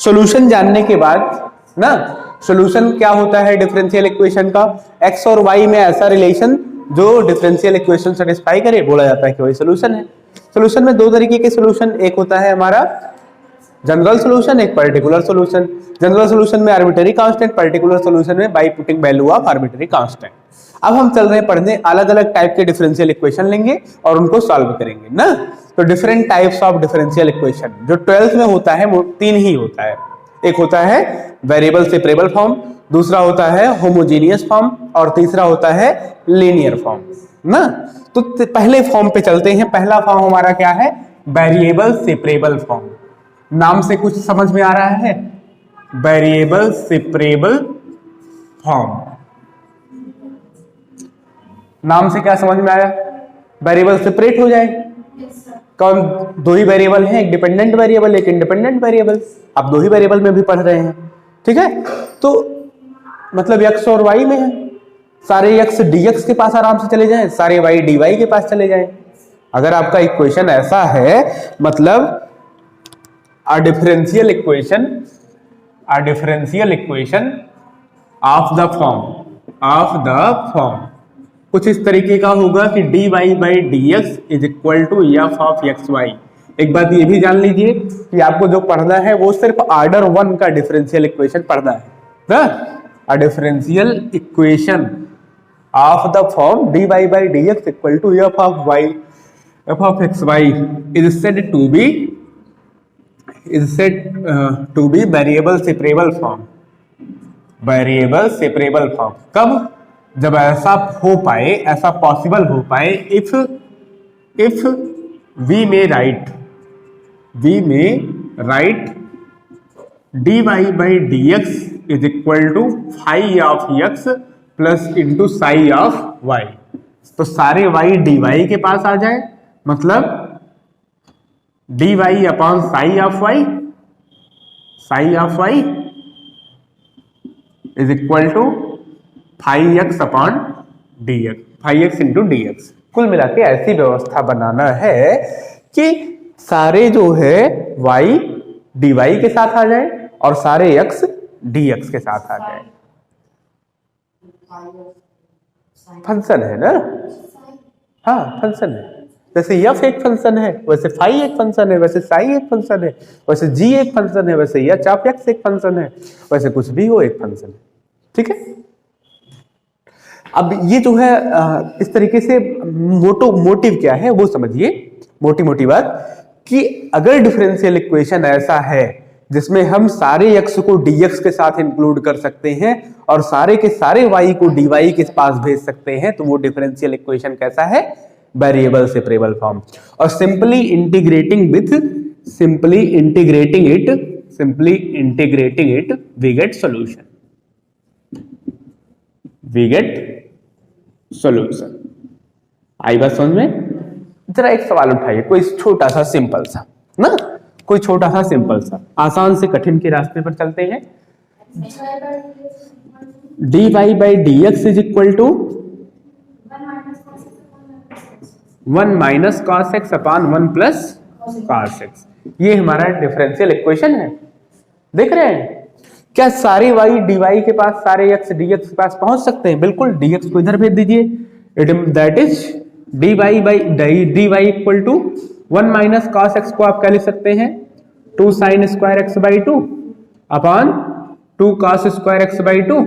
Solution जानने के बाद ना, सॉल्यूशन क्या होता है डिफरेंशियल इक्वेशन का, एक्स और वाई में ऐसा रिलेशन जो डिफरेंशियल इक्वेशन सेटिस्फाई करे बोला जाता है कि वही सॉल्यूशन है। सॉल्यूशन में दो तरीके के सॉल्यूशन, एक होता है हमारा जनरल सॉल्यूशन, एक पर्टिकुलर सॉल्यूशन। जनरल सॉल्यूशन में आर्बिट्ररी कांस्टेंट, पर्टिकुलर सॉल्यूशन में by putting value of arbitrary constant. अब हम चल रहे हैं पढ़ने, अलग अलग टाइप के डिफरेंशियल इक्वेशन लेंगे और उनको सॉल्व करेंगे ना। तो different types of differential equation जो 12th में होता है वो तीन ही होता है। एक होता है वेरिएबल सेपरेबल फॉर्म, दूसरा होता है होमोजीनियस फॉर्म और तीसरा होता है लीनियर फॉर्म ना। तो पहले फॉर्म पे चलते हैं। पहला फॉर्म हमारा क्या है, वेरिएबल सेपरेबल फॉर्म। नाम से कुछ समझ में आ रहा है, वेरिएबल सेपरेबल फॉर्म। नाम से क्या समझ में आया, वेरिएबल सेपरेट हो जाए। कौन, दो ही वेरिएबल हैं, एक डिपेंडेंट वेरिएबल एक इंडिपेंडेंट वेरिएबल। आप दो ही वेरिएबल में भी पढ़ रहे हैं, ठीक है। तो मतलब x और y में है, सारे x dx के पास आराम से चले जाएं, सारे y dy के पास चले जाएं। अगर आपका इक्वेशन ऐसा है, मतलब a differential equation of the form कुछ इस तरीके का होगा कि dy by dx is equal to f of xy। एक बात ये भी जान लीजिए कि आपको जो पढ़ना है वो सिर्फ ऑर्डर 1 का डिफरेंशियल इक्वेशन पढ़ना है ना। a differential equation of the form dy by dx equal to f of xy is said to be variable separable form। कब, जब ऐसा हो पाए, ऐसा पॉसिबल हो पाए, if we may write dy by dx is equal to phi of x plus into psi of y। तो सारे y dy के पास आ जाए, मतलब dy upon psi of y is equal to phi x upon dx, phi x into dx। कुल मिला के ऐसी व्यवस्था बनाना है कि सारे जो है y dy के साथ आ जाए और सारे x dx के साथ आ जाए। फंक्शन है ना, हाँ फंक्शन है। जैसे f एक फंक्शन है, वैसे फाई एक फंक्शन है, वैसे साई एक फंक्शन है, वैसे g एक फंक्शन है, वैसे h ऑफ x एक फंक्शन है, वैसे कुछ भी हो एक फंक्शन है, ठीक है। अब ये जो है इस तरीके से मोटिव क्या है वो समझिए। मोटी बात कि अगर डिफरेंशियल इक्वेशन ऐसा है जिसमें हम सारे x को dx के साथ इंक्लूड कर सकते हैं और सारे के सारे y को dy के पास भेज सकते हैं, तो वो डिफरेंशियल इक्वेशन कैसा है, वेरिएबल सेपरेबल फॉर्म। और simply integrating it we get solution. आई बात समझ में। जरा एक सवाल उठाइए, कोई छोटा सा सिंपल सा ना, कोई छोटा सा सिंपल सा, आसान से कठिन के रास्ते पर चलते हैं। dy by dx is equal to 1 minus cos x upon 1 plus cos x. ये हमारा डिफरेंशियल इक्वेशन है, देख रहे हैं। क्या सारे y dy के पास, सारे x dx के पास पहुंच सकते हैं? बिल्कुल। dx को इधर भेज दीजिए, that is dy equal to 1 minus cos x को आप क्या लिख सकते हैं, 2 sine square x by 2 upon 2 cos square x by 2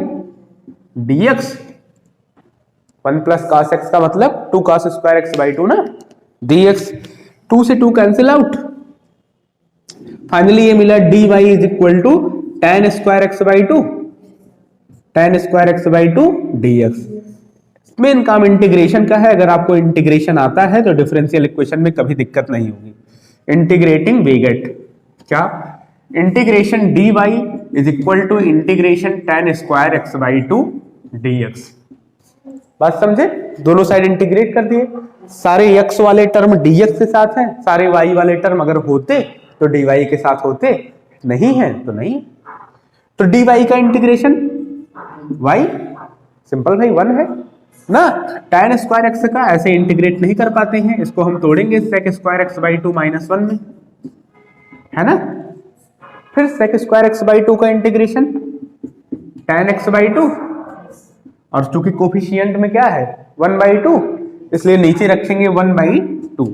dx। 1 plus cos x का मतलब 2 कॉस स्क्वायर एक्स बाई 2 ना, dx। 2 से 2 कैंसिल आउट, फाइनली ये मिला dy is equal to tan square x by 2 dx। Main काम integration का है। अगर आपको इंटीग्रेशन आता है तो डिफरेंशियल इक्वेशन में कभी दिक्कत नहीं होगी। इंटीग्रेटिंग वी गेट क्या, integration dy is equal to integration tan square x by 2 dx। बात समझे, दोनों साइड इंटीग्रेट कर दिए। सारे x वाले टर्म dx के साथ हैं, सारे y वाले टर्म अगर होते तो dy के साथ होते, नहीं है तो नहीं। तो dy का इंटीग्रेशन y सिंपल भाई 1 है ना। tan स्क्वायर एक्स का ऐसे इंटीग्रेट नहीं कर पाते हैं, इसको हम तोड़ेंगे sec square x by 2 minus 1 में, है ना। फिर sec स्क्वायर x बाई 2 का इंटीग्रेशन tan x बाई 2, और चूंकि कोफिशिएंट में क्या है 1 बाई 2, इसलिए नीचे रखेंगे 1 बाई 2,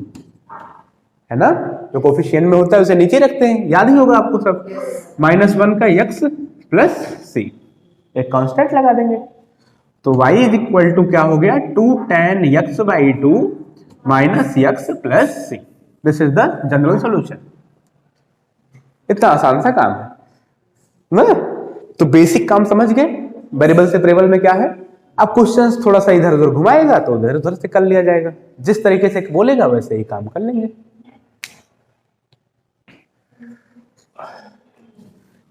है ना। जो कोफिशिएंट में होता है उसे नीचे रखते हैं, याद ही होगा आपको सब। -1 का x प्लस c, एक कांस्टेंट लगा देंगे, तो y इज इक्वल टू क्या हो गया 2 tan x by 2 minus x plus c। This is the general solution. इतना आसान सा काम है ना। तो बेसिक काम समझ गए। वेरिएबल से वेरिएबल में क्या है, अब क्वेश्चंस थोड़ा सा इधर उधर घुमाएगा तो उधर उधर से कर लिया जाएगा, जिस तरीके से बोलेगा वैसे ही काम कर लेंगे।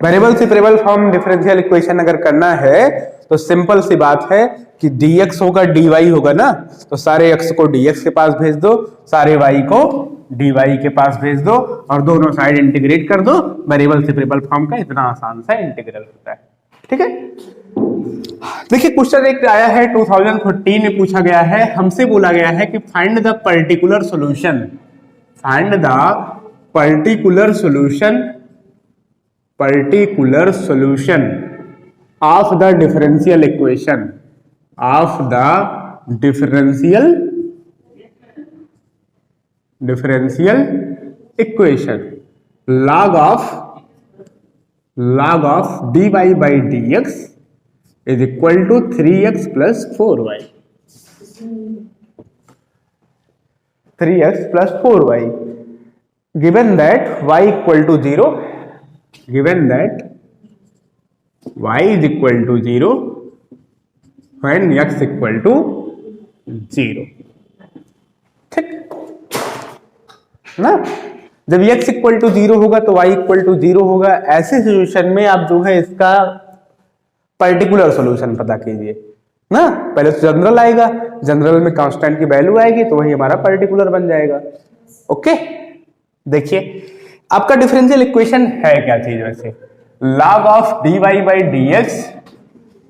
वेरिएबल से वेरिएबल फॉर्म डिफरेंशियल इक्वेशन अगर करना है तो सिंपल सी बात है कि dx होगा dy होगा ना, तो सारे x को dx के पास भेज दो, सारे y को dy के पास भेज दो, और दोनों साइड इंटीग्रेट कर दो। वेरिएबल से वेरिएबल फॉर्म का इतना आसान सा इंटीग्रल होता है। ठीक है, देखिए क्वेश्चन एक आया है 2014 में पूछा गया है, हमसे बोला गया है कि find the particular solution, find the particular solution of the differential equation, of the differential equation log of dy by dx is equal to 3x plus 4y, 3x plus 4y, given that y equal to 0, given that y is equal to 0 when x equal to 0। ठीक ना, जब x equal to 0 होगा तो y equal to 0 होगा। ऐसे situation में आप जो है इसका पर्टिकुलर सॉल्यूशन पता कीजिए ना। पहले तो जनरल आएगा, जनरल में कांस्टेंट की वैल्यू आएगी तो वही हमारा पर्टिकुलर बन जाएगा। ओके, देखिए आपका डिफरेंशियल इक्वेशन है क्या चीज वैसे, log of dy by dx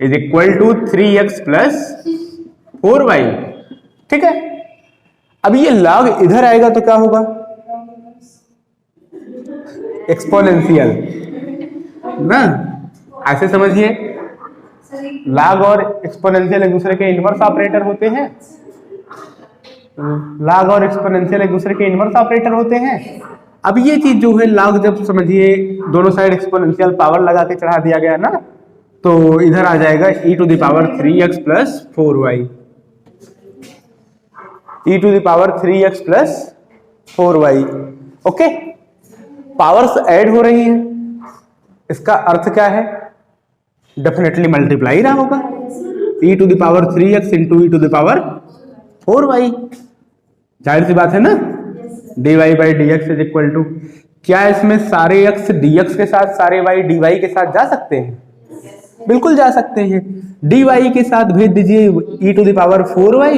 is equal to 3x plus 4y। ठीक है, अब ये log इधर आएगा तो क्या होगा, एक्सपोनेंशियल ना। ऐसे समझिए, log और एक्सपोनेंशियल एक दूसरे के इनवर्स ऑपरेटर होते हैं, log और एक्सपोनेंशियल एक दूसरे के इनवर्स ऑपरेटर होते हैं। अब ये चीज जो है log, जब समझिए दोनों साइड एक्सपोनेंशियल पावर लगा के चढ़ा दिया गया ना, तो इधर आ जाएगा e to the power 3x plus 4y, e to the power 3x plus 4y। Okay, powers add हो रही है, इसका अर्थ क्या है, डेफिनेटली मल्टीप्लाई रहा होगा, e to the power 3x into e to the power 4y। जाहिर सी बात है ना, dy by dx is equal to, क्या इसमें सारे x dx के साथ सारे y dy के साथ जा सकते हैं, बिल्कुल जा सकते हैं। dy के साथ भेज दीजिए e to the power 4y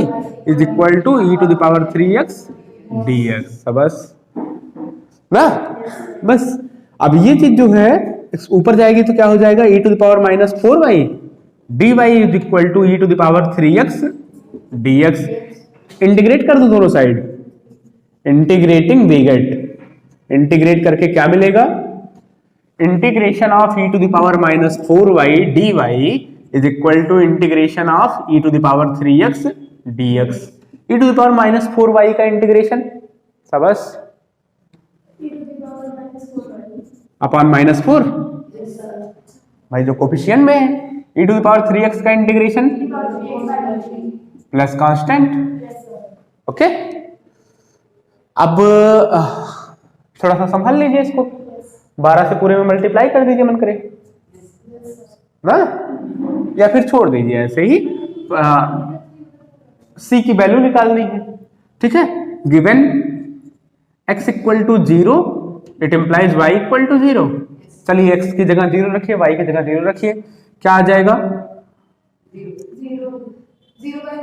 is equal to e to the power 3x dx, बस ना, बस। अब ये चीज जो है ऊपर जाएगी तो क्या हो जाएगा, e to the power minus 4y dy is equal to e to the power 3x dx। Integrate कर दो दोनों side, integrating we get, integrate करके क्या मिलेगा, integration of e to the power minus 4y dy is equal to integration of e to the power 3x dx। e to the power minus 4y का integration सबस upon minus 4, भाई जो coefficient में है, e to the power 3x का integration plus constant. Okay, अब थोड़ा सा संभाल लीजिए इसको, 12 से पूरे में मल्टीप्लाई कर दीजिए मन करे ना, या फिर छोड़ दीजिए ऐसे ही, c की वैल्यू निकालनी है। ठीक है, given x equal to 0 it implies y equal to 0। चलिए x की जगह 0 रखिए, y की जगह 0 रखिए, क्या आ जाएगा,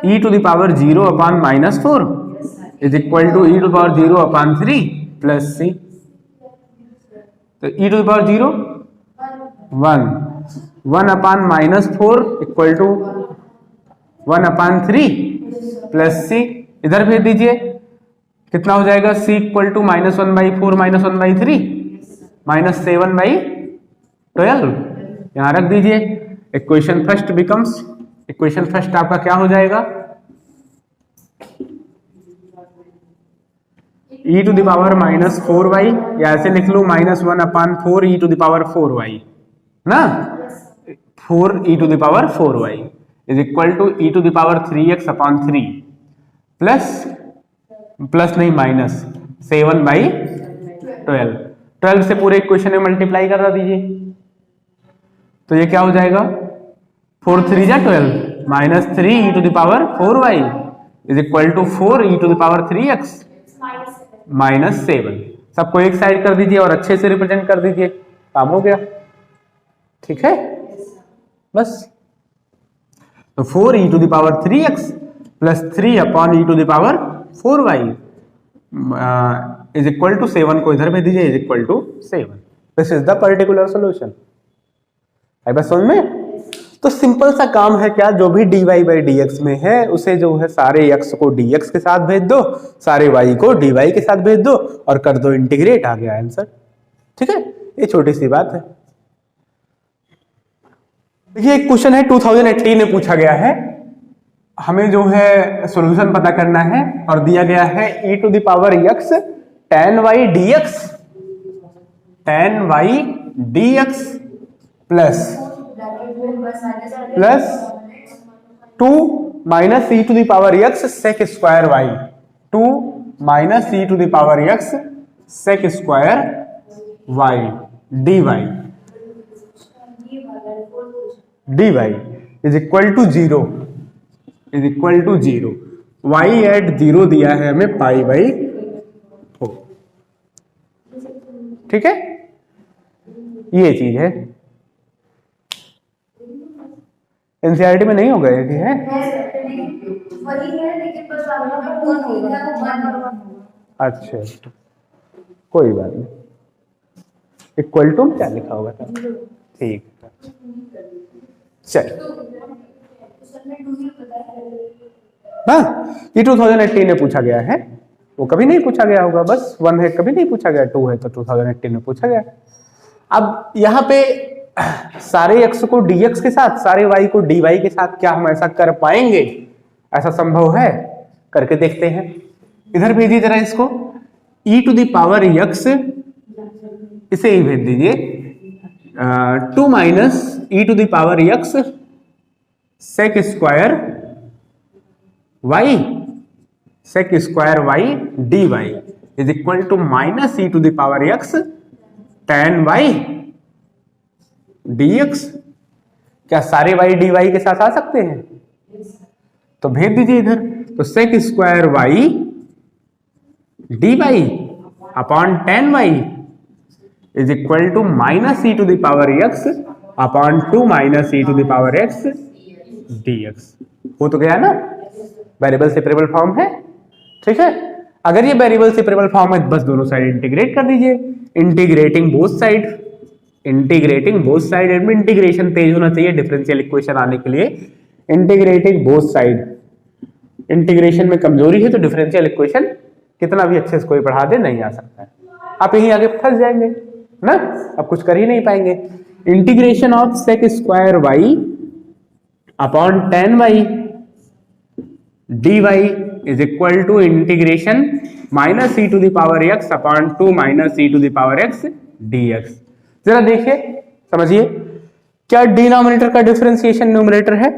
e to the power 0 upon minus 4 is equal to e to the power 0 upon 3 plus c। तो e to the power 0 1 upon minus 4 equal to 1 upon 3 plus c, इधर भेज दीजिए, कितना हो जाएगा, c इक्वल टू -1/4 -1/3 -7/2 12, यहां रख दीजिए। Equation first becomes, equation first आपका क्या हो जाएगा, e to the power -4y, या ऐसे लिख लो -1/4 e to the power 4y ना, 4 e to the power 4y is equal to e to the power 3x/3 plus नहीं माइनस 7/12। 12 से पूरे इक्वेशन में मल्टीप्लाई कर दीजिए, तो ये क्या हो जाएगा, 4 3 जा 12 -3 e to the power 4y is equal to 4 e to the power 3x -7। सबको एक साइड कर दीजिए और अच्छे से रिप्रेजेंट कर दीजिए, काम हो गया। ठीक है, बस। तो 4 e to the power 3x plus 3 e to the power 4y is equal to 7 को इधर भेज दीजिए, is equal to 7। This is the particular solution. है बस समझ में? तो सिंपल सा काम है क्या, जो भी dy बाई dx में है उसे जो है सारे x को dx के साथ भेज दो, सारे y को dy के साथ भेज दो और कर दो इंटीग्रेट, आ गया आंसर। ठीक है, ये छोटी सी बात है। देखिए एक क्वेश्चन है 2018 में पूछा गया है, हमें जो है सॉल्यूशन पता करना है और दिया गया है e to the power x tan y dx plus 2 minus e to the power x sec square y, 2 minus e to the power x sec square y dy is equal to 0, is equal to 0। y at 0 दिया है हमें π/4। ठीक है, ये चीज है, NCERT में नहीं होगा ये है। अच्छा कोई बात नहीं, इक्वल टू क्या लिखा होगा था, ठीक है चल। हाँ, ये 2018 में पूछा गया है, वो कभी नहीं पूछा गया होगा, बस 1 है कभी नहीं पूछा गया, 2 है तो 2018 में पूछा गया। अब यहाँ पे सारे x को dx के साथ, सारे y को dy के साथ क्या हम ऐसा कर पाएंगे, ऐसा संभव है? करके देखते हैं। इधर भेजिए जरा इसको, e to the power x, इसे ही भेज दीजिए 2 minus e to the power x sec square y, sec square y dy is equal to minus e to the power x tan y dx। क्या सारे y dy के साथ आ सकते हैं? तो भेज दीजिए इधर, तो sec square y dy upon tan y is equal to minus e to the power x upon 2 minus e to the power x dx। हो तो गया ना, वेरिएबल सेपरेबल फॉर्म है। ठीक है, अगर ये वेरिएबल सेपरेबल फॉर्म है बस दोनों साइड इंटीग्रेट कर दीजिए, integrating both side, integrating both side. इनमें इंटीग्रेशन तेज होना चाहिए डिफरेंशियल इक्वेशन आने के लिए, इंटीग्रेटिंग बोथ साइड। इंटीग्रेशन में कमजोरी है तो डिफरेंशियल इक्वेशन कितना भी अच्छे से कोई पढ़ा दे नहीं आ सकता है, आप यहीं आगे फंस जाएंगे ना, अब कुछ कर ही नहीं पाएंगे। Integration of sec square y upon tan y dy is equal to integration minus e to the power x upon 2 minus e to the power x dx। जरा देखिए समझिए, क्या डिनोमिनेटर का डिफरेंशिएशन न्यूमरेटर है?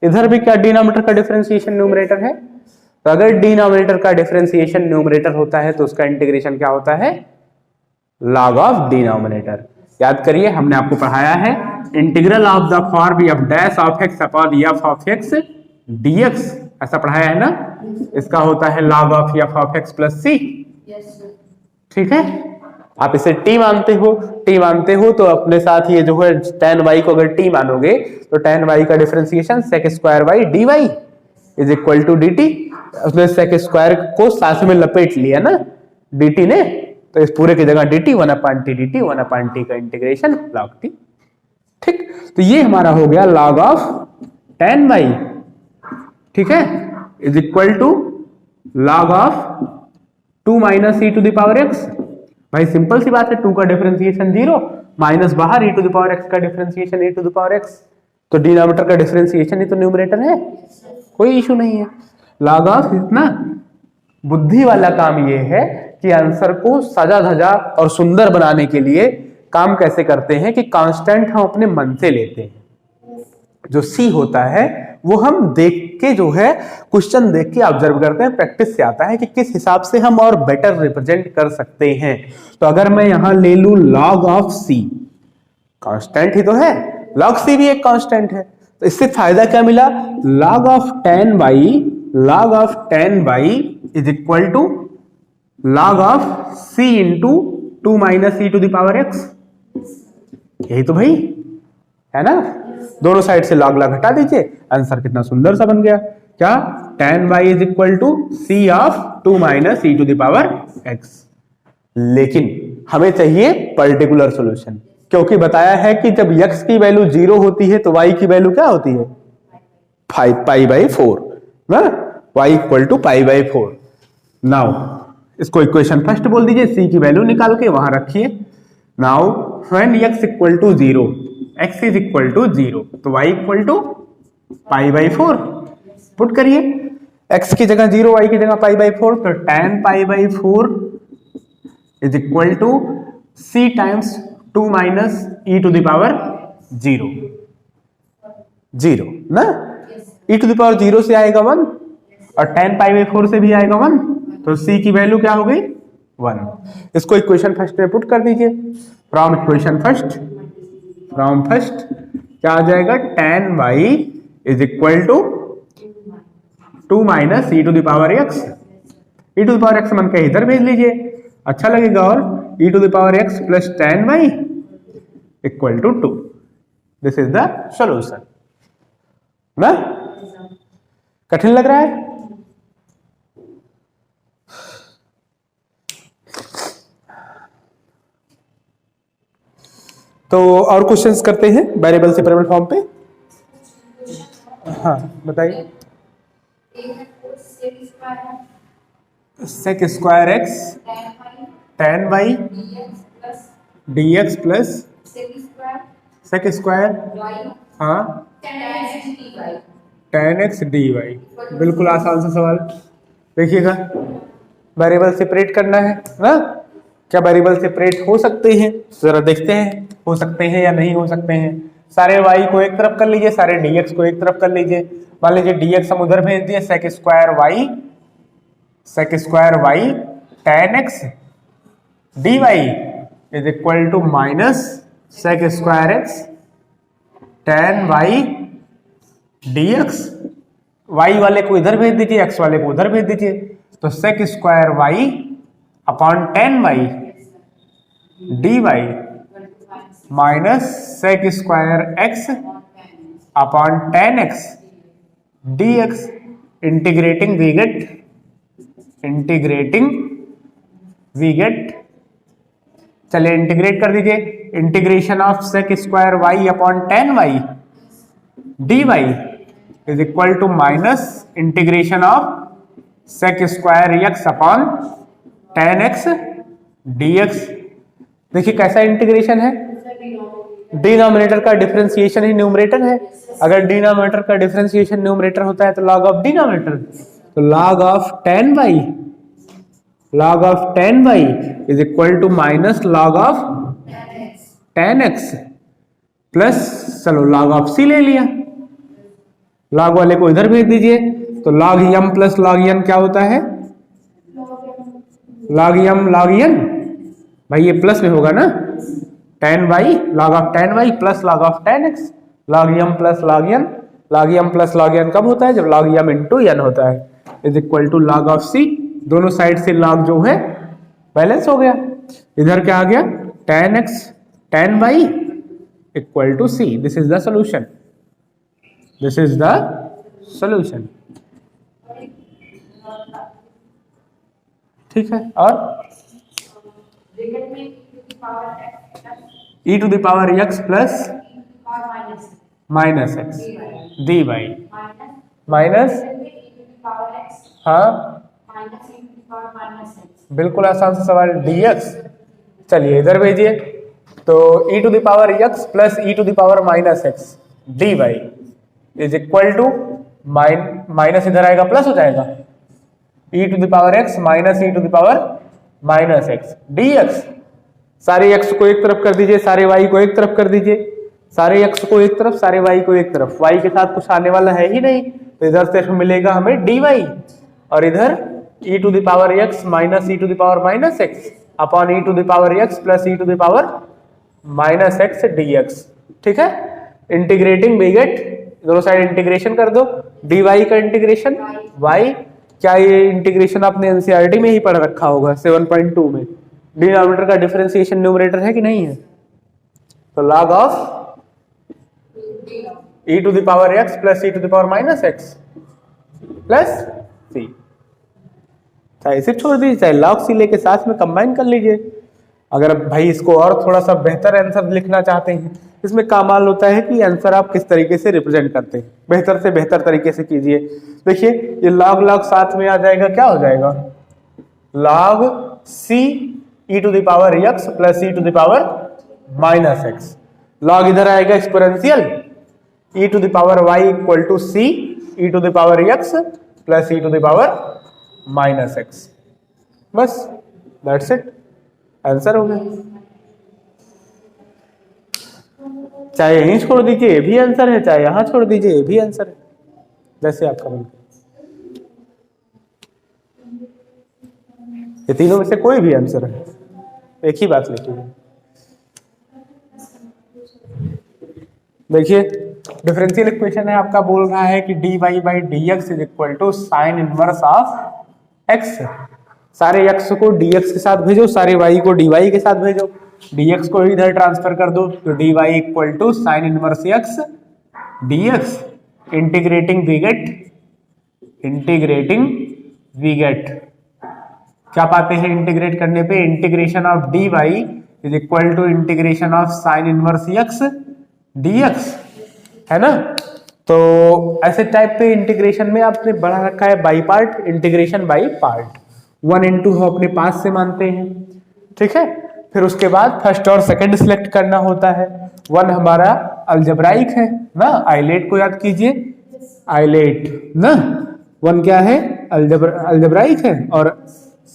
इधर भी क्या डिनोमिनेटर का डिफरेंशिएशन न्यूमरेटर है? तो अगर डिनोमिनेटर का डिफरेंशिएशन न्यूमरेटर होता है तो उसका इंटीग्रेशन क्या होता है? Log of denominator. याद करिए, हमने आपको पढ़ाया है integral of the form of dash of x upon f of x dx, ऐसा पढ़ाया है ना। इसका होता है log of f of x plus c। ठीक है, आप इसे t मानते हो, t मानते हो तो अपने साथ ये जो है tan y को अगर t मानोगे तो tan y का differentiation sec square y dy is equal to dt। उसने sec स्क्वायर को साथ में लपेट लिया ना dt ने, तो इस पूरे की जगह dt 1/t dt 1/t का इंटीग्रेशन log t। ठीक, तो ये हमारा हो गया log ऑफ tan y, ठीक है, is equal to log of 2 minus e to the power x। भाई सिंपल सी बात है, 2 का डिफरेंशिएशन 0, माइनस बाहर, e to the power x का differentiation e to the power x, तो डिनोमिनेटर का डिफरेंशिएशन ही तो न्यूमरेटर है, कोई इशू नहीं है। लॉग ऑफ, इतना बुद्धि वाला काम ये है कि आंसर को सजा धजा और सुंदर बनाने के लिए काम कैसे करते हैं कि कांस्टेंट हम अपने मन से लेते हैं, जो सी होता है वो हम देख के जो है क्वेश्चन देख के ऑब्जर्व करते हैं, प्रैक्टिस से आता है कि किस हिसाब से हम और बेटर रिप्रेजेंट कर सकते हैं। तो अगर मैं यहां ले लूं log ऑफ सी, कांस्टेंट ही तो है, log सी भी एक कांस्टेंट है, तो इससे फायदा क्या मिला, log of 10y is equal to log of c into 2 minus e to the power x, यही तो भाई है ना। दोनों साइड से log हटा दीजिए, आंसर कितना सुंदर सा बन गया, क्या 10y is equal to c of 2 minus e to the power x। लेकिन हमें चाहिए पर्टिकुलर सॉल्यूशन, क्योंकि बताया है कि जब x की वैल्यू 0 होती है तो y की वैल्यू क्या होती है, पाई बाई 4 ना, y equal to pi by 4। Now इसको इक्वेशन फर्स्ट बोल दीजिए, c की वैल्यू निकाल के वहां रखिए। Now when x equal to 0, x is equal to 0, तो y equal to pi by 4 put करिए, x की जगह 0, y की जगह पाई बाई 4, तो tan pi by 4 is equal to c times 2 minus e to the power 0 ना, e to the power 0 से आएगा 1 और tan पाई बाई 4 से भी आएगा 1, तो c की वैल्यू क्या हो गई 1। इसको इक्वेशन फर्स्ट में पुट कर दीजिए, फ्रॉम इक्वेशन फर्स्ट क्या आ जाएगा, tan y is equal to 2 minus e to the power x, e to the power x मन के इधर भेज लीजिए, अच्छा लगेगा, और e to the power x plus tan y equal to 2। This is the solution ना, कठिन लग रहा है। तो और क्वेश्चंस करते हैं वेरिएबल सेपरेबल फॉर्म पे। हाँ बताइए, sec square x tan y dx plus sec square हाँ tan x dy। बिल्कुल आसान सा सवाल, देखिएगा वेरिएबल सेपरेट करना है ना, क्या वेरिएबल सेपरेट हो सकते हैं, जरा देखते हैं हो सकते हैं या नहीं हो सकते हैं। सारे y को एक तरफ कर लीजिए, सारे dx को एक तरफ कर लीजिए, मान लीजिए dx हम उधर भेज दिए, sec square y tan x dy is equal to minus sec square x tan y dx, y वाले को इधर भेज दीजिए, x वाले को उधर भेज दीजिए, तो sec square y upon tan y dy minus sec square x upon tan x dx, integrating we get, चलिए इंटीग्रेट कर दीजिए, integration of sec square y upon tan y dy is equal to minus integration of sec square x upon tan x dx। देखिए कैसा integration है, denominator का differentiation ही numerator है, अगर denominator का डिफरेंशिएशन न्यूमरेटर होता है तो log ऑफ डिनोमिनेटर, तो log of tan y is equal to minus log of tan x plus, चलो log ऑफ c ले लिया, log वाले को इधर भेज दीजिए, तो log m plus log n क्या होता है, log n भाई ये प्लस में होगा ना, tan y log of tan y plus log of tan x, log m plus log n, log m plus log n कब होता है, जब log m इंटू n होता है, is equal to log of c, दोनों side से log जो है बैलेंस हो गया, इधर क्या आ गया tan x tan y equal to c। This is the solution, this is the solution, ठीक है। और e to the power x plus minus x dy minus, हाँ बिल्कुल आसान सा सवाल dx, चलिए इधर भेजिए, तो e to the power x plus e to the power minus x d y is equal to minus इधर आएगा प्लस हो जाएगा e to the power x minus e to the power minus x d x. सारे x को एक तरफ कर दीजिए, सारे y को एक तरफ कर दीजिए, सारे x को एक तरफ, सारे y को एक तरफ। y के साथ कुछ आने वाला है ही नहीं, तो इधर से मिलेगा हमें dy और इधर e to the power x minus e to the power minus x upon e to the power x plus e to the power minus x dx। ठीक है, इंटीग्रेटिंग वी गेट, दोनों साइड इंटीग्रेशन कर दो, dy का integration y। क्या ये integration आपने NCERT में ही पढ़ रखा होगा 7.2 में। डिनोमिनेटर का डिफरेंशिएशन न्यूमरेटर है कि नहीं है? तो log of e to the power x plus e to the power minus x plus c, चाहे सिर्फ छोड़ दीजिए चाहे log c लेके साथ में कंबाइन कर लीजिए। अगर भाई इसको और थोड़ा सा बेहतर आंसर लिखना चाहते हैं, इसमें कमाल होता है कि आंसर आप किस तरीके से रिप्रेजेंट करते हैं, बेहतर से बेहतर तरीके से कीजिए। देखिए ये log साथ में आ जाएगा, क्या हो जाएगा log c e to the power x plus e to the power minus x. log इधर आएगा exponential e to the power y equal to c e to the power x plus e to the power minus x. बस that's it, answer हो गया। चाहे यहीं छोड़ दीजिए ये भी आंसर है, चाहे यहां छोड़ दीजिए ये भी आंसर है, जैसे आपका मन करे। ये तीनों में से कोई भी आंसर है, एक ही बात लिखी है। देखिए डिफरेंशियल इक्वेशन है आपका, बोल रहा है कि dy by d x is equal to sine inverse of x। सारे x को dx के साथ भेजो, सारे y को dy के साथ भेजो, dx को इधर ट्रांसफर कर दो, तो dy equal to sine inverse x dx। Integrating we get क्या पाते हैं इंटीग्रेट करने पे? Integration of dy is equal to integration of sine inverse x dx, है ना। तो ऐसे टाइप पे इंटीग्रेशन में आपने बढ़ा रखा है by part, integration by part. 1 into हम अपने पास से मानते हैं, ठीक है। फिर उसके बाद फर्स्ट और सेकंड सिलेक्ट करना होता है। 1 हमारा अलजेब्राइक है ना, आइलेट को याद कीजिए, आइलेट ना। 1 क्या है? अलजेब्राइक है, और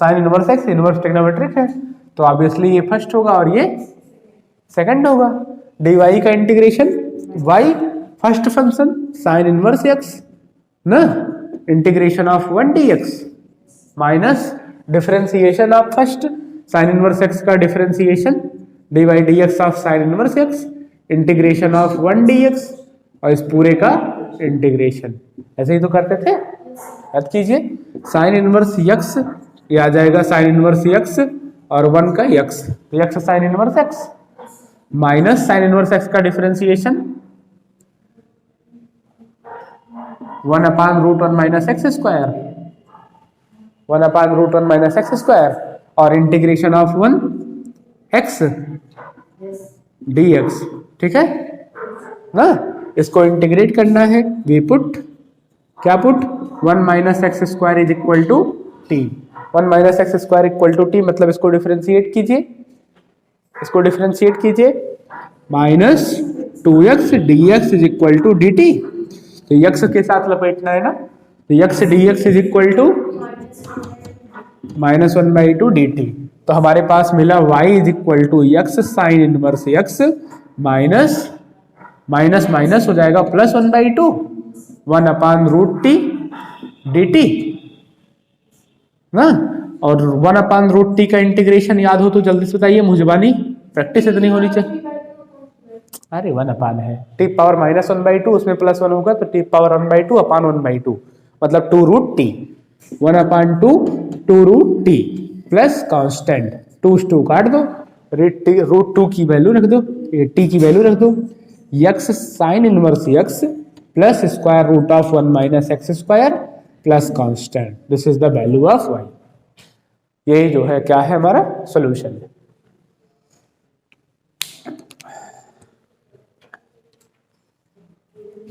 sine inverse x inverse trigonometric है, तो ऑब्वियसली ये फर्स्ट होगा और ये सेकंड होगा। dy का integration y first function sine inverse x ना, integration of 1 dx minus differentiation of first sign inverse x का differentiation dy dx of sine inverse x integration of 1 dx और इस पूरे का इंटीग्रेशन। ऐसे ही तो करते थे, याद कीजिए। साइन इनवर्स x ये आ जाएगा साइन इनवर्स x और 1 का x, तो x sine inverse x minus sine inverse x का differentiation 1 upon root 1 minus x square, 1 upon root 1 minus x square और इंटीग्रेशन ऑफ 1 x dx, ठीक है ना। इसको इंटीग्रेट करना है, वी पुट क्या put 1 minus x square is equal to t. 1 minus x square equal to t मतलब इसको डिफरेंशिएट कीजिए, इसको डिफरेंशिएट कीजिए, minus 2x dx is equal to dt। तो x के साथ लपेटना है ना, तो x dx is equal to minus 1/2 dt। तो हमारे पास मिला y is equal to x sine inverse x minus minus minus हो जाएगा plus 1/2 1 upon root t dt ना। और 1 अपान रूट टी का इंटीग्रेशन याद हो तो जल्दी से बताइए, मुझबानी प्रैक्टिस इतनी होनी चाहिए। अरे 1 अपान है टी पावर माइनस 1/2, उसमें प्लस 1 होगा तो टी पावर 1/2 अपान 1/2 मतलब 2 रूट टी। 1 अपान 2 रूट टी प्लस कांस्टेंट 2 काट दो, रूट 2 की वैल्यू रख दो, टी की वैल्यू रख दो, x sine inverse x plus square root of 1 minus x square plus constant, this is the value of y। यही जो है क्या है हमारा सॉल्यूशन।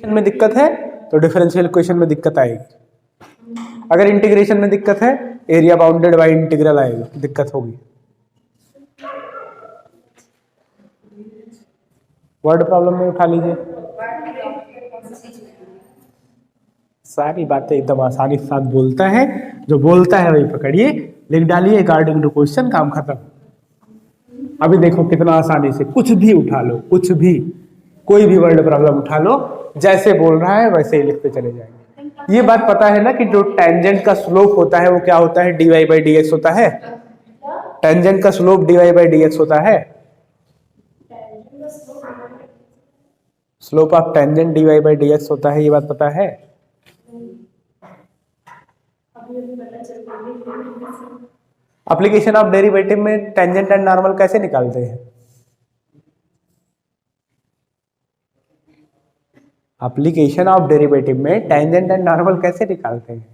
में दिक्कत है तो डिफरेंशियल इक्वेशन में दिक्कत आएगी। अगर इंटीग्रेशन में दिक्कत है, एरिया बाउंडेड बाय इंटीग्रल आएगा, दिक्कत होगी। वर्ड प्रॉब्लम में उठा लीजिए। सारी बातें एकदम आसानी के साथ बोलता है, जो बोलता है वही पकड़िए, लिख डालिए अकॉर्डिंग टू क्वेश्चन, काम खत्म। अभी देखो कितना आसानी से कुछ भी उठा लो, कुछ भी, कोई भी वर्ड प्रॉब्लम उठा लो, जैसे बोल रहा है वैसे ही लिखते चले जाएंगे। ये बात पता है ना कि जो टेंजेंट का स्लोप होता है वो क्या होता है, dy बाई dx होता है। टेंजेंट का स्लोप dy बाई dx होता है। Slope of tangent dy by dx होता है, ये बात पता है। एप्लीकेशन ऑफ डेरिवेटिव में टेंजेंट एंड नॉर्मल कैसे निकालते हैं? एप्लीकेशन ऑफ डेरिवेटिव में टेंजेंट एंड नॉर्मल कैसे निकालते हैं?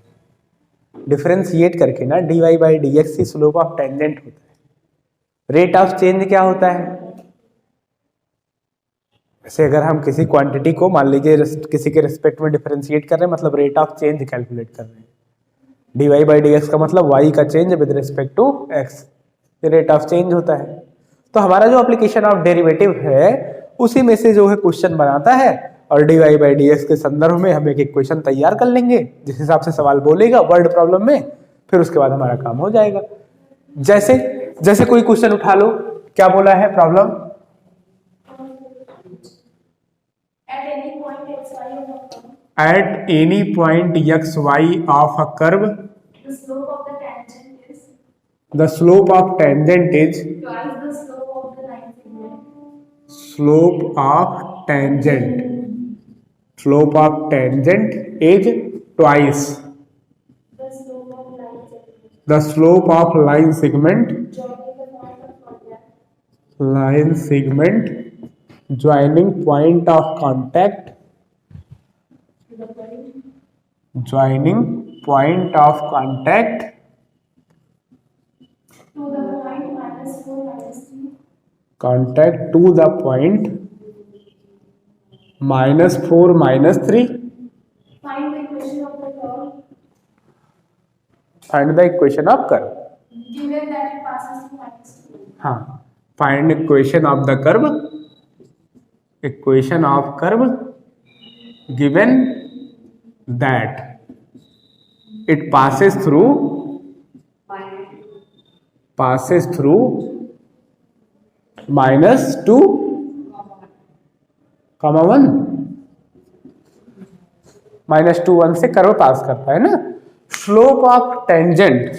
डिफरेंशिएट करके ना, dy बाई dx की स्लोप ऑफ टेंजेंट होता है। रेट ऑफ चेंज क्या होता है? ऐसे अगर हम किसी क्वांटिटी को मान लीजिए किसी के रिस्पेक्ट में डिफरेंशिएट कर रहे हैं, मतलब रेट ऑफ चेंज कैलकुलेट कर रहे हैं। dy बाई dx का मतलब y का change with respect to x, ये रेट ऑफ चेंज होता है। तो हमारा जो एप्लीकेशन ऑफ डेरिवेटिव है उसी में से जो है क्वेश्चन बनाता है, और dy बाई dx के संदर्भ में हम एक इक्वेशन तैयार कर लेंगे जिस हिसाब से सवाल बोलेगा वर्ड प्रॉब्लम में, फिर उसके बाद हमारा काम हो जाएगा। जैसे जैसे कोई क्वेश्चन उठा लो, क्या बोला है problem? At any point x y of a curve, the slope of tangent is twice the slope of the line segment. Slope of tangent is twice the slope of line segment. Joining point of contact. Joining point of contact to the point minus 4 minus 3. Contact to the point minus 4 minus 3. Find the equation of the curve. Find the equation of curve. Given that it passes through minus 2. हाँ, find equation of the curve. Equation of curve given that it passes through minus 2, 1, minus 2 1 से curve pass करता है ना। Slope of tangent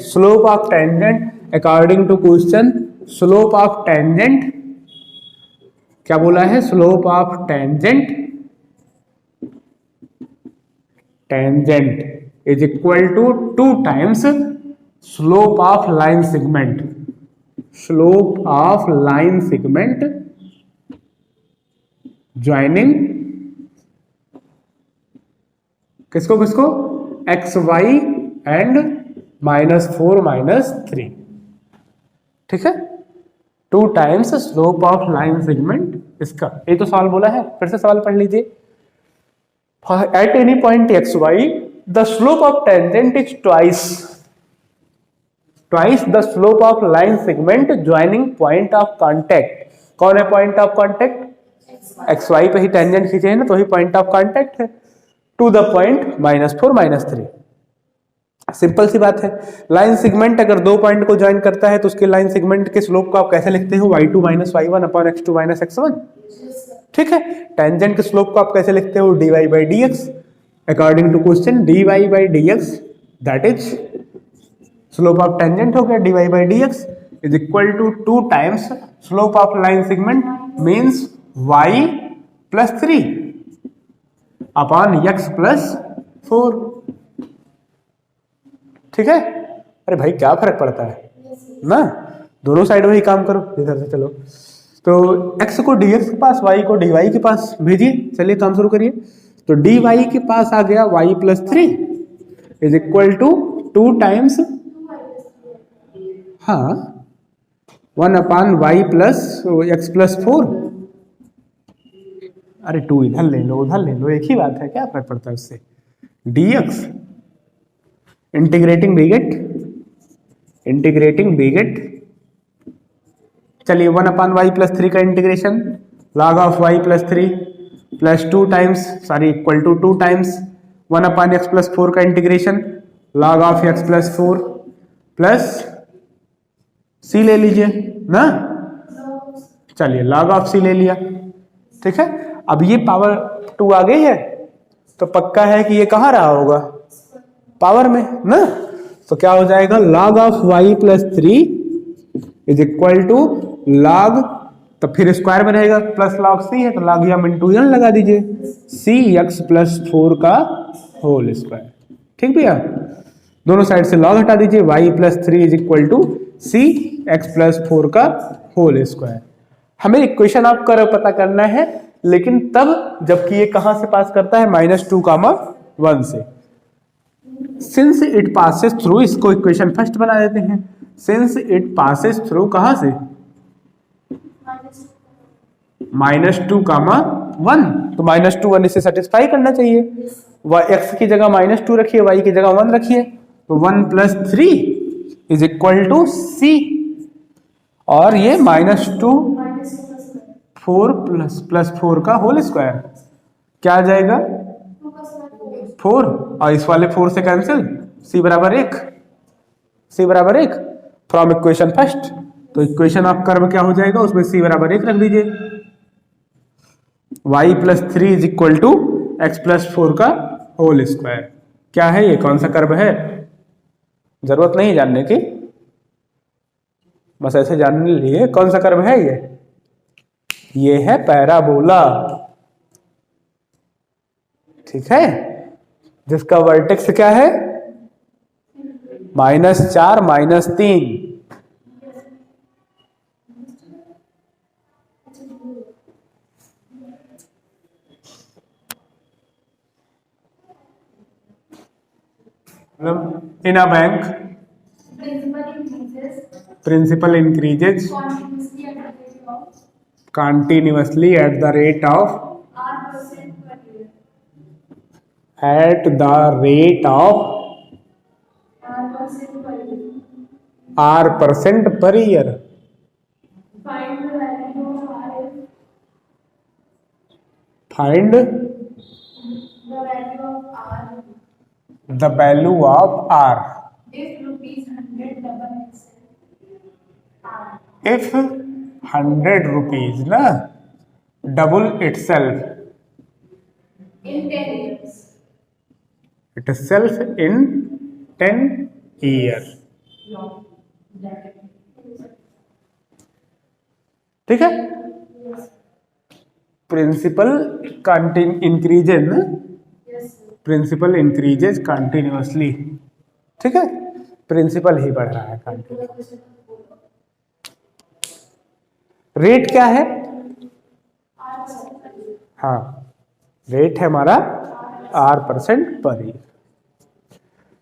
according to question, slope of tangent क्या बोला है? Slope of tangent is equal to 2 times slope of line segment. Slope of line segment joining किसको किसको? x y and minus 4 minus 3। ठीक है, 2 times slope of line segment इसका, ये तो सवाल बोला है। फिर से सवाल पढ़ लीजिए। At any point x y, the slope of tangent is twice the slope of line segment joining point of contact। कौन है point of contact? x y पे ही टेंजेंट खींचे हैं ना, तो ही point of contact है। to the point minus 4 minus 3। Simple सी बात है। लाइन सेगमेंट अगर दो पॉइंट को ज्वाइन करता है तो उसके लाइन सेगमेंट के स्लोप को आप कैसे लिखते हो? y2 minus y1 upon x2 minus x1। ठीक है, टेंजेंट के स्लोप को आप कैसे लिखते हो? dy by dx according to question, dy by dx that is slope of tangent हो गया dy by dx is equal to 2 times slope of line segment means y plus 3 upon x plus 4। ठीक है, अरे भाई क्या फर्क पड़ता है ना, दोनों साइड वही काम करो। इधर से चलो, तो x को dx के पास, y को dy के पास भेजिए। चलिए काम शुरू करिए। तो dy के पास आ गया y plus 3 is equal to 2 times, हाँ 1 upon y plus x plus 4। अरे 2 इधर ले लो उधर ले लो, एक ही बात है, क्या फर्क पड़ता है उससे। dx इंटीग्रेटिंग बिगेट, चलिए 1 अपॉन y प्लस 3 का integration log of y plus 3 plus 2 times sorry equal to 2 times 1/x plus 4 का integration log of x plus 4 plus c ले लीजिए ना, चलिए log ऑफ c ले लिया, ठीक है। अब ये पावर 2 आ गई है तो पक्का है कि ये कहाँ रहा होगा, पावर में ना, तो क्या हो जाएगा log ऑफ y plus 3 is equal to log, तो फिर स्क्वायर में रहेगा प्लस log c है तो log m इंटू n लगा दीजिए c x प्लस 4 का होल स्क्वायर, ठीक भैया। दोनों साइड से log हटा दीजिए, y plus 3 is equal to c x plus 4 का होल स्क्वायर। हमें इक्वेशन आप कर पता करना है, लेकिन तब जबकि ये कहां से पास करता है, -2, 1 से। सिंस इट पासेस थ्रू, इसको इक्वेशन फर्स्ट बना देते हैं। सिंस इट पासेस थ्रू कहां से, -2, 1, तो -2 1 इसे सेटिस्फाई करना चाहिए। x की जगह -2 रखिए, y की जगह 1 रखिए, तो 1 plus 3 is equal to c, और ये -2 4 प्लस 4 का होल स्क्वायर क्या आ जाएगा 4, और इस वाले 4 से कैंसिल, c बराबर 1, c बराबर 1 फ्रॉम इक्वेशन फर्स्ट। तो इक्वेशन ऑफ कर्व क्या हो जाएगा, उसमें c बराबर 1 रख दीजिए, y plus 3 is equal to x plus 4 का होल स्क्वायर। क्या है ये, कौन सा कर्व है, जरूरत नहीं जानने की, बस ऐसे जानने लिए कौन सा कर्व है ये है पैराबोला, ठीक है, जिसका वर्टेक्स क्या है -4 -3, in a bank principal increases continuously at the rate of R% per year. Find the value of R if 100 rupees na double itself in 10 years, itself in 10 years, ठीक है। Principal increases, principal increases continuously, ठीक है, principal ही बढ़ रहा है continuously. Rate क्या है, हाँ रेट है हमारा R% पर ईयर।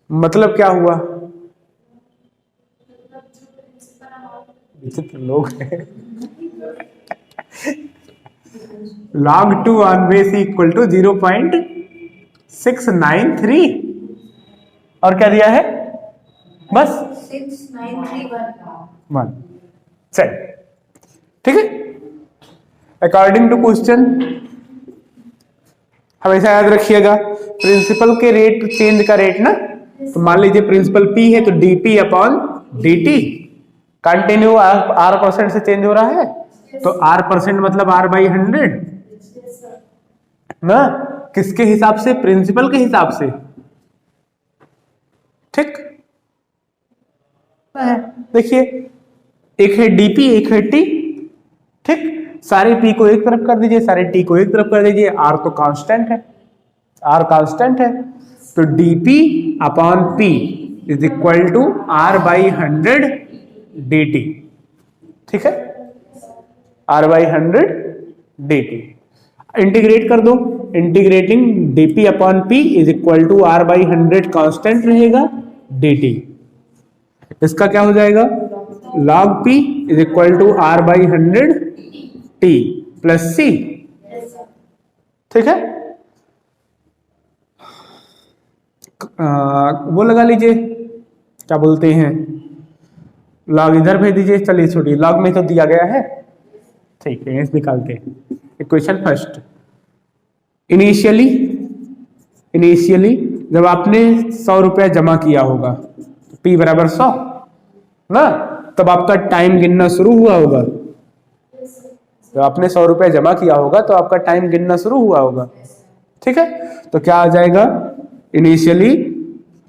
मतलब क्या हुआ, विचित्र लोग हैं। log 2 on base equal to 0.693, और क्या दिया है, बस 693 चल, ठीक है। अकॉर्डिंग टू क्वेश्चन हमेशा याद रखिएगा, प्रिंसिपल के रेट चेंज का रेट ना, तो मान लीजिए प्रिंसिपल P है तो dP upon dt, continue R% से चेंज हो रहा है, तो R% मतलब R/100 ना, किसके हिसाब से, प्रिंसिपल के हिसाब से, ठीक है। देखिए एक है dP एक है t, ठीक, सारे P को एक तरफ कर दीजिए, सारे T को एक तरफ कर दीजिए, R तो कांस्टेंट है, R कांस्टेंट है, तो dP upon P is equal to R/100 dt, ठीक है, R/100 dt। इंटीग्रेट कर दो, integrating dP upon P is equal to R/100 constant रहेगा dt, इसका क्या हो जाएगा log P is equal to R/100 T plus C, ठीक है। वो लगा लीजिए, क्या बोलते हैं, लॉग इधर भेज दीजिए, चलिए छोड़िए, लॉग में तो दिया गया है, ठीक है, निकालते हैं। इक्वेशन फर्स्ट, इनिशियली जब आपने 100 रुपया जमा किया होगा, P बराबर 100 ना, तब आपका टाइम गिनना शुरू हुआ होगा। जब आपने 100 रुपया जमा किया होगा तो आपका टाइम गिनना शुरू हुआ होगा। ठीक है, तो क्या आ जाएगा, इनिशियली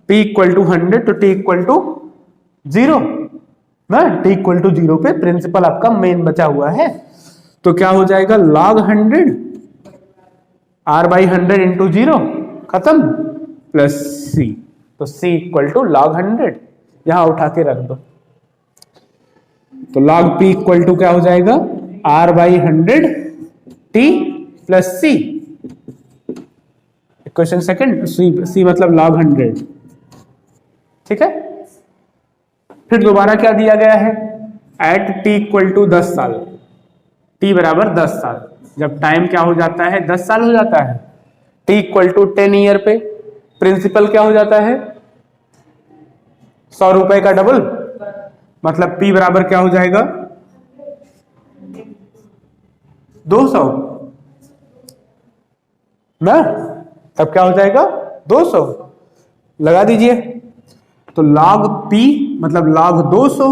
P इक्वल टू 100 तो T इक्वल टू 0 ना, T इक्वल टू 0 पे प्रिंसिपल आपका मेन बचा हुआ है, तो क्या हो जाएगा, log 100 R बाई 100 इंटू 0 खत्म प्लस C, तो C इक्वल टू log 100 यहां उठा के रख दो, तो log P इक्वल टू क्या हो जाएगा, R by 100 T plus C। Equation second, C मतलब log 100। ठीक है, फिर दोबारा क्या दिया गया है, एट T इक्वल टू 10 साल, T बराबर 10 साल, जब टाइम क्या हो जाता है, 10 साल हो जाता है, T इक्वल टू 10 ईयर पे प्रिंसिपल क्या हो जाता है, 100 रुपए का डबल, मतलब P बराबर क्या हो जाएगा, 200 ना, तब क्या हो जाएगा 200, लगा दीजिए, तो log P मतलब log 200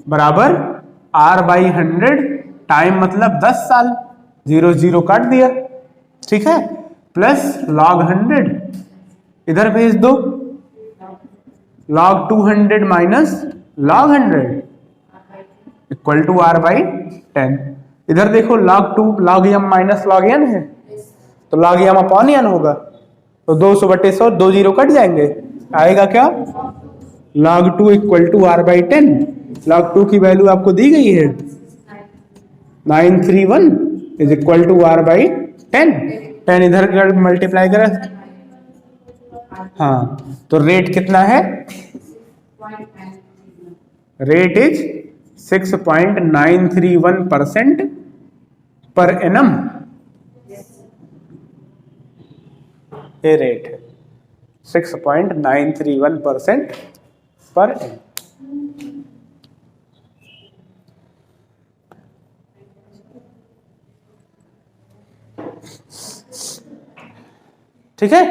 बराबर R बाई 100 टाइम मतलब 10 साल, 0 0 काट दिया, ठीक है, प्लस log 100 इधर भेज दो, log 200 minus log 100 equal to R by 10। इधर देखो log 2 log m minus log n है, तो log m अपॉन n होगा, तो 200 बटे 100 2 0 कट जाएंगे, आएगा क्या, log 2 equal to R by 10, log 2 की वैल्यू आपको दी गई है 931 is equal to R by 10, 10 इधर मल्टीप्लाई करें, हाँ, तो रेट कितना है, रेट इज 6.931% पर एनम, ये रेट है 6.931% पर एनम। ठीक है।